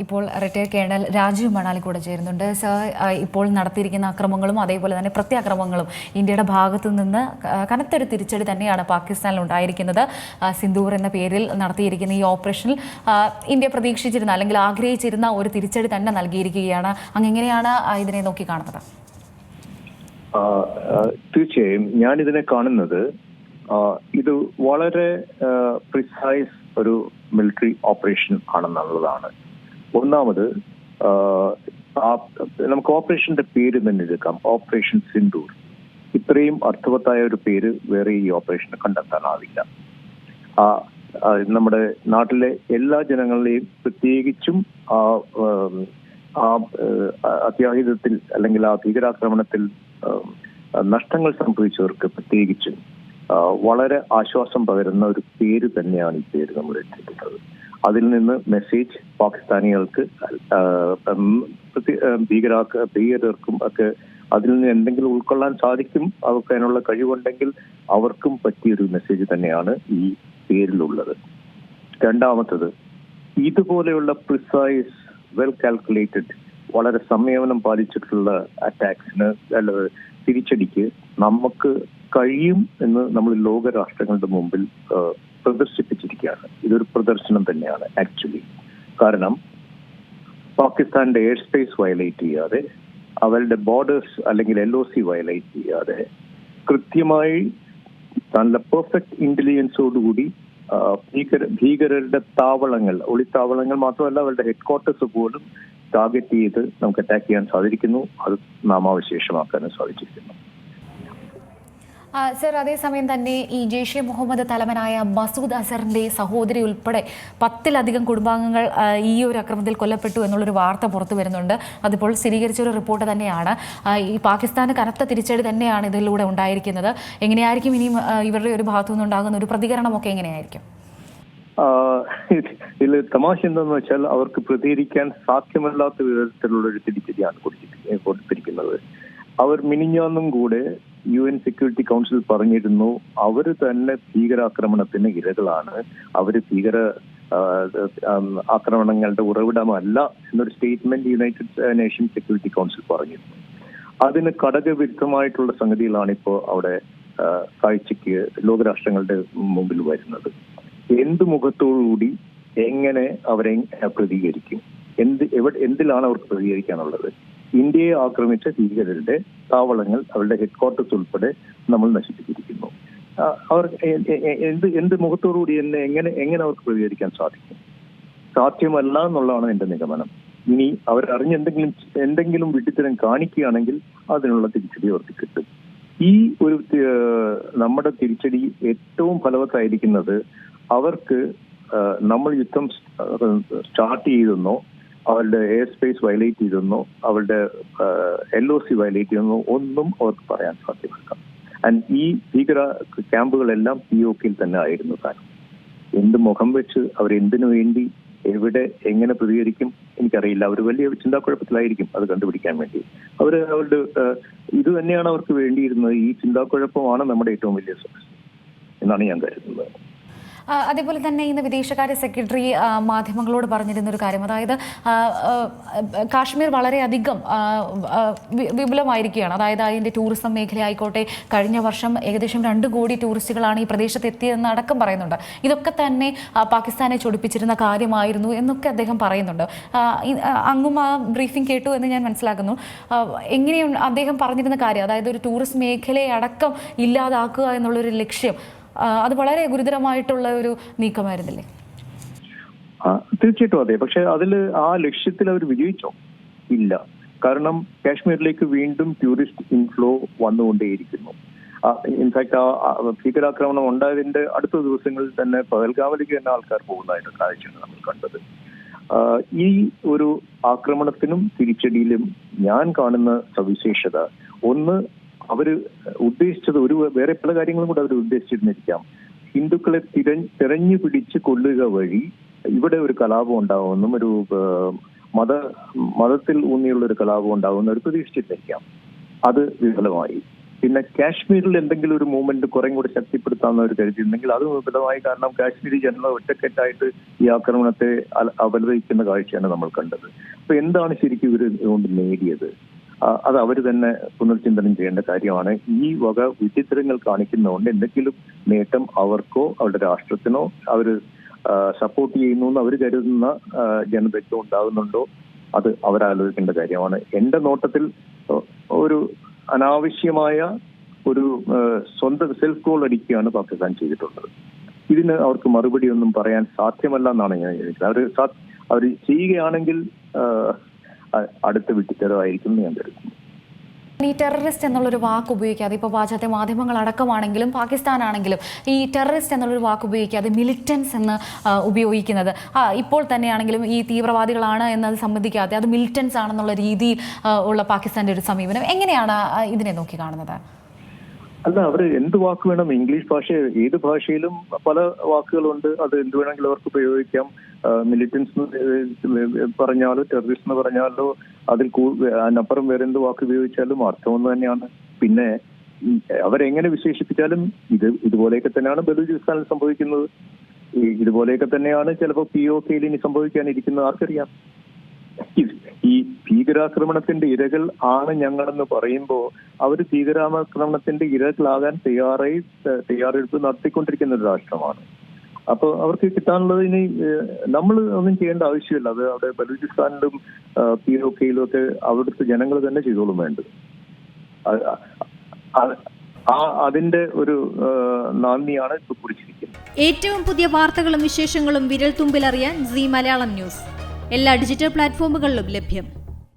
ഇപ്പോൾ retired colonel Rajeev Manali കൂടെ ചേരുന്നുണ്ട്. സർ, ഇപ്പോൾ നടത്തിയിരിക്കുന്ന അക്രമങ്ങളും അതേപോലെ തന്നെ പ്രത്യാക്രമണങ്ങളും ഇന്ത്യയുടെ ഭാഗത്തു നിന്ന് കനത്തൊരു തിരിച്ചടി തന്നെയാണ് പാകിസ്ഥാനിൽ ഉണ്ടായിരിക്കുന്നത്. സിന്ദൂർ എന്ന പേരിൽ നടത്തിയിരിക്കുന്ന ഈ ഓപ്പറേഷനിൽ ഇന്ത്യ പ്രതീക്ഷിച്ചിരുന്ന അല്ലെങ്കിൽ ആഗ്രഹിച്ചിരുന്ന ഒരു തിരിച്ചടി തന്നെ നൽകിയിരിക്കുകയാണ്. അങ്ങെങ്ങനെയാണ് ഇതിനെ നോക്കിക്കാണുന്നത്? തീർച്ചയായും ഞാനിതിനെ കാണുന്നത് ഇത് വളരെ പ്രിസൈസ് ഒരു മിലിറ്ററി ഓപ്പറേഷൻ ആണെന്നുള്ളതാണ്. ഒന്നാമത് നമുക്ക് ഓപ്പറേഷന്റെ പേര് തന്നെ എടുക്കാം, ഓപ്പറേഷൻ സിന്ദൂർ. ഇത്രയും അർത്ഥവത്തായ ഒരു പേര് വേറെ ഈ ഓപ്പറേഷന് കണ്ടെത്താനാവില്ല. നമ്മുടെ നാട്ടിലെ എല്ലാ ജനങ്ങളെയും, പ്രത്യേകിച്ചും അത്യാഹിതത്തിൽ അല്ലെങ്കിൽ ആ ഭീകരാക്രമണത്തിൽ നഷ്ടങ്ങൾ സംഭവിച്ചവർക്ക് പ്രത്യേകിച്ചും വളരെ ആശ്വാസം പകരുന്ന ഒരു പേര് തന്നെയാണ് ഈ പേര് നമ്മൾ എടുത്തിട്ടുള്ളത്. അതിൽ നിന്ന് മെസ്സേജ് പാകിസ്ഥാനികൾക്ക്, ഭീകരർക്കും ഒക്കെ അതിൽ നിന്ന് എന്തെങ്കിലും ഉൾക്കൊള്ളാൻ സാധിക്കും, അവർക്ക് അതിനുള്ള കഴിവുണ്ടെങ്കിൽ അവർക്കും പറ്റിയൊരു മെസ്സേജ് തന്നെയാണ് ഈ പേരിലുള്ളത്. രണ്ടാമത്തത്, ഇതുപോലെയുള്ള പ്രിസൈസ്, വെൽ കാൽക്കുലേറ്റഡ്, വളരെ സംയമനം പാലിച്ചിട്ടുള്ള അറ്റാക്സിന് തിരിച്ചടിക്ക് നമുക്ക് കഴിയും എന്ന് നമ്മൾ ലോകരാഷ്ട്രങ്ങളുടെ മുമ്പിൽ പ്രദർശിപ്പിച്ചിരിക്കുകയാണ്. ഇതൊരു പ്രദർശനം തന്നെയാണ് ആക്ച്വലി. കാരണം പാകിസ്ഥാന്റെ എയർ സ്പേസ് വയലേറ്റ് ചെയ്യാതെ, അവരുടെ ബോർഡേഴ്സ് അല്ലെങ്കിൽ LOC വയലേറ്റ് ചെയ്യാതെ, കൃത്യമായി നല്ല പെർഫെക്റ്റ് ഇന്റലിജൻസോടുകൂടി ഭീകരരുടെ താവളങ്ങൾ, ഒളിത്താവളങ്ങൾ മാത്രമല്ല അവരുടെ ഹെഡ്ക്വാർട്ടേഴ്സ് പോലും ടാർഗറ്റ് ചെയ്ത് നമുക്ക് അറ്റാക്ക് ചെയ്യാൻ സാധിക്കുന്നു. അത് നാമാവശേഷമാക്കാനും സാധിച്ചിരിക്കുന്നു. സർ, അതേസമയം തന്നെ ഈ ജെയ്ഷെ മുഹമ്മദ് തലവനായ മസൂദ് അസറിന്റെ സഹോദരി ഉൾപ്പെടെ 10-ലധികം കുടുംബാംഗങ്ങൾ ഈ ഒരു ആക്രമണത്തിൽ കൊല്ലപ്പെട്ടു എന്നുള്ളൊരു വാർത്ത പുറത്തു വരുന്നുണ്ട്. അതിപ്പോൾ സ്ഥിരീകരിച്ചൊരു റിപ്പോർട്ട് തന്നെയാണ്. ഈ പാകിസ്ഥാന് കനത്ത തിരിച്ചടി തന്നെയാണ് ഇതിലൂടെ ഉണ്ടായിരിക്കുന്നത്. എങ്ങനെയായിരിക്കും ഇനിയും ഇവരുടെ ഒരു ഭാഗത്തു നിന്നുണ്ടാകുന്ന ഒരു പ്രതികരണമൊക്കെ എങ്ങനെയായിരിക്കും? ഇതിൽ തമാശ എന്താന്ന് വെച്ചാൽ, അവർക്ക് പ്രതികരിക്കാൻ സാധ്യമല്ലാത്ത വിധത്തിലുള്ള ഒരു തിരിച്ചടിയാണ് കൊടുത്തിരിക്കുന്നത്. അവർ മിനിഞ്ഞാന്നും കൂടെ UN സെക്യൂരിറ്റി കൗൺസിൽ പറഞ്ഞിരുന്നു, അവർ തന്നെ ഭീകരാക്രമണത്തിന് ഇരകളാണ്, അവർ ഭീകര ആക്രമണങ്ങളുടെ ഉറവിടമല്ല എന്നൊരു statement United nation security council പറഞ്ഞിരുന്നു. അതിന് ഘടകവിരുദ്ധമായിട്ടുള്ള സംഗതികളാണ് ഇപ്പോൾ അവിടെ കാഴ്ചയ്ക്ക് ലോകരാഷ്ട്രങ്ങളുടെ മുമ്പിൽ വരുന്നത്. എന്ത് മുഖത്തോടുകൂടി എങ്ങനെ അവരെ പ്രതികരിക്കും? എന്തിലാണ് അവർക്ക് പ്രതികരിക്കാനുള്ളത്? ഇന്ത്യയെ ആക്രമിച്ച ഭീകരരുടെ താവളങ്ങൾ, അവരുടെ ഹെഡ്ക്വാർട്ടേഴ്സ് ഉൾപ്പെടെ നമ്മൾ നശിപ്പിച്ചിരിക്കുന്നു. അവർ എന്ത് മുഖത്തോടുകൂടി എങ്ങനെ അവർക്ക് പ്രതികരിക്കാൻ സാധിക്കും? സാധ്യമല്ല എന്നുള്ളതാണ് എന്റെ നിഗമനം. ഇനി അവരറിഞ്ഞ് എന്തെങ്കിലും വിഡ്ഢിത്തരം കാണിക്കുകയാണെങ്കിൽ അതിനുള്ള തിരിച്ചടി അവർക്ക് കിട്ടും. ഈ ഒരു നമ്മുടെ തിരിച്ചടി ഏറ്റവും ഫലവത്തായിരിക്കുന്നത് അവർക്ക് നമ്മൾ യുദ്ധം സ്റ്റാർട്ട് ചെയ്തെന്നോ, അവരുടെ എയർ സ്പേസ് വയലേറ്റ് ചെയ്തെന്നോ, അവരുടെ LOC വയലേറ്റ് ചെയ്തെന്നോ ഒന്നും അവർക്ക് പറയാൻ സാധ്യമല്ല. ആൻഡ് ഈ ഭീകര ക്യാമ്പുകളെല്ലാം POKയിൽ തന്നെ ആയിരുന്നു താനും. എന്ത് മുഖം വെച്ച് അവരെന്തിനു വേണ്ടി, എവിടെ, എങ്ങനെ പ്രതികരിക്കും എനിക്കറിയില്ല. അവർ വലിയ ചിന്താക്കുഴപ്പത്തിലായിരിക്കും അത് കണ്ടുപിടിക്കാൻ വേണ്ടി. അവരുടെ ഇത് തന്നെയാണ് അവർക്ക് വേണ്ടിയിരുന്നത്. ഈ ചിന്താക്കുഴപ്പമാണ് നമ്മുടെ ഏറ്റവും വലിയ സക്സസ് എന്നാണ് ഞാൻ കരുതുന്നത്. അതേപോലെ തന്നെ ഇന്ന് വിദേശകാര്യ സെക്രട്ടറി മാധ്യമങ്ങളോട് പറഞ്ഞിരുന്നൊരു കാര്യം, അതായത് കാശ്മീർ വളരെയധികം വിപുലമായിരിക്കുകയാണ്. അതായത് അതിൻ്റെ ടൂറിസം മേഖലയായിക്കോട്ടെ, കഴിഞ്ഞ വർഷം ഏകദേശം 2 കോടി ടൂറിസ്റ്റുകളാണ് ഈ പ്രദേശത്ത് എത്തിയതെന്ന് അടക്കം പറയുന്നുണ്ട്. ഇതൊക്കെ തന്നെ പാകിസ്ഥാനെ ചൊടിപ്പിച്ചിരുന്ന കാര്യമായിരുന്നു എന്നൊക്കെ അദ്ദേഹം പറയുന്നുണ്ട്. അങ്ങും ആ ബ്രീഫിംഗ് കേട്ടു എന്ന് ഞാൻ മനസ്സിലാക്കുന്നു. എങ്ങനെയാണ് അദ്ദേഹം പറഞ്ഞിരുന്ന കാര്യം, അതായത് ഒരു ടൂറിസ്റ്റ് മേഖലയെ അടക്കം ഇല്ലാതാക്കുക എന്നുള്ളൊരു ലക്ഷ്യം, അത് വളരെ ഗുരുതരമായിട്ടുള്ള ഒരു നീക്കമായിരുന്നില്ലേ? തീർച്ചയായിട്ടും അതെ. പക്ഷെ അതിൽ ആ ലക്ഷ്യത്തിൽ അവർ വിജയിച്ചോ? ഇല്ല. കാരണം കാശ്മീരിലേക്ക് വീണ്ടും ടൂറിസ്റ്റ് ഇൻഫ്ലോ വന്നുകൊണ്ടേയിരിക്കുന്നു. ഇൻഫാക്ട് ആ ഭീകരാക്രമണം ഉണ്ടായതിന്റെ അടുത്ത ദിവസങ്ങളിൽ തന്നെ പഹൽഗാമിലേക്ക് തന്നെ ആൾക്കാർ പോകുന്നതായിട്ട് കാഴ്ചയാണ് നമ്മൾ കണ്ടത്. ഈ ഒരു ആക്രമണത്തിനും തിരിച്ചടിയിലും ഞാൻ കാണുന്ന സവിശേഷത, ഒന്ന്, അവര് ഉദ്ദേശിച്ചത് വേറെ പല കാര്യങ്ങളും കൂടെ അവർ ഉദ്ദേശിച്ചിരുന്നിരിക്കാം. ഹിന്ദുക്കളെ തിരഞ്ഞു പിടിച്ച് കൊല്ലുക വഴി ഇവിടെ ഒരു കലാപം ഉണ്ടാവുമെന്നും, ഒരു മതത്തിൽ ഊന്നിയുള്ള ഒരു കലാപം ഉണ്ടാവുമെന്ന് അവർ പ്രതീക്ഷിച്ചിരുന്നിരിക്കാം. അത് വിഫലമായി. പിന്നെ കാശ്മീരിൽ എന്തെങ്കിലും ഒരു മൂവ്മെന്റ് കുറേ കൂടി ശക്തിപ്പെടുത്താമെന്ന് അവർ കരുതിയിരുന്നെങ്കിൽ അത് വിപുലമായി. കാരണം കാശ്മീരി ജനത ഒറ്റക്കെട്ടായിട്ട് ഈ ആക്രമണത്തെ അപലപിക്കുന്ന കാഴ്ചയാണ് നമ്മൾ കണ്ടത്. അപ്പൊ എന്താണ് ശരിക്കും ഇവർ കൊണ്ട് നേടിയത്? അത് അവർ തന്നെ പുനർചിന്തനം ചെയ്യേണ്ട കാര്യമാണ്. ഈ വക വിചിത്രങ്ങൾ കാണിക്കുന്നതുകൊണ്ട് എന്തെങ്കിലും നേട്ടം അവർക്കോ അവരുടെ രാഷ്ട്രത്തിനോ അവർ സപ്പോർട്ട് ചെയ്യുന്നു എന്ന് അവർ കരുതുന്ന ജനതയ്ക്കോ ഉണ്ടാകുന്നുണ്ടോ? അത് അവരാലോചിക്കേണ്ട കാര്യമാണ്. എന്റെ നോട്ടത്തിൽ ഒരു അനാവശ്യമായ ഒരു സ്വന്തം സെൽഫ് ഗോൾ അടിക്കുകയാണ് പാകിസ്ഥാൻ ചെയ്തിട്ടുള്ളത്. ഇതിന് അവർക്ക് മറുപടി ഒന്നും പറയാൻ സാധ്യമല്ല എന്നാണ് ഞാൻ വിചാരിക്കുന്നത്. അവർ ചെയ്യുകയാണെങ്കിൽ അടുത്ത വിട്ടിത്തരമായിരിക്കും ഞാൻ കരുതുന്നു. ഈ ടെററിസ്റ്റ് എന്നുള്ളൊരു വാക്ക് ഉപയോഗിക്കാതെ, ഇപ്പോൾ പാശ്ചാത്യ മാധ്യമങ്ങളടക്കമാണെങ്കിലും പാകിസ്ഥാനാണെങ്കിലും ഈ ടെററിസ്റ്റ് എന്നുള്ളൊരു വാക്ക് ഉപയോഗിക്കാതെ മിലിറ്റൻസ് എന്ന് ഉപയോഗിക്കുന്നത്, ഇപ്പോൾ തന്നെയാണെങ്കിലും ഈ തീവ്രവാദികളാണ് എന്നത് സംബന്ധിക്കാതെ അത് മിലിറ്റൻസ് ആണെന്നുള്ള രീതിയിൽ ഉള്ള പാകിസ്ഥാന്റെ ഒരു സമീപനം എങ്ങനെയാണ് ഇതിനെ നോക്കി കാണുന്നത്? അല്ല, അവർ എന്ത് വാക്ക് വേണം, ഇംഗ്ലീഷ് ഭാഷ ഏത് ഭാഷയിലും പല വാക്കുകളുണ്ട്, അത് എന്ത് വേണമെങ്കിലും അവർക്ക് ഉപയോഗിക്കാം. മിലിറ്റൻസ് പറഞ്ഞാലോ ടെററിസ്റ്റ് എന്ന് പറഞ്ഞാലോ അതിനപ്പുറം വേറെ എന്ത് വാക്ക് ഉപയോഗിച്ചാലും അർത്ഥമൊന്നു തന്നെയാണ്. പിന്നെ അവരെങ്ങനെ വിശേഷിപ്പിച്ചാലും ഇതുപോലെയൊക്കെ തന്നെയാണ് ബലൂചിസ്ഥാനിൽ സംഭവിക്കുന്നത്. ഇതുപോലെയൊക്കെ തന്നെയാണ് ചിലപ്പോൾ POKയിൽ ഇനി സംഭവിക്കാനിരിക്കുന്നത്, ആർക്കറിയാം. ഈ ഭീകരാക്രമണത്തിന്റെ ഇരകൾ ആണ് ഞങ്ങളെന്ന് പറയുമ്പോൾ അവർ ഭീകരാക്രമണത്തിന്റെ ഇരകളാകാൻ തയ്യാറെടുപ്പ് നടത്തിക്കൊണ്ടിരിക്കുന്ന ഒരു രാഷ്ട്രമാണ്. അപ്പൊ അവർക്ക് കിട്ടാനുള്ളത് ഇനി നമ്മൾ ഒന്നും ചെയ്യേണ്ട ആവശ്യമില്ല. അത് അവിടെ ബലൂചിസ്ഥാനിലും POKയിലും ഒക്കെ അവിടുത്തെ ജനങ്ങൾ തന്നെ ചെയ്തോളും വേണ്ടത്. അതിന്റെ ഒരു നന്ദിയാണ് ഇപ്പൊ കുറിച്ചിരിക്കുന്നത്. ഏറ്റവും പുതിയ വാർത്തകളും വിശേഷങ്ങളും വിരൽ തുമ്പിലറിയാൻ സീ മലയാളം ന്യൂസ് എല്ലാ ഡിജിറ്റൽ പ്ലാറ്റ്ഫോമുകളിലും ലഭ്യം.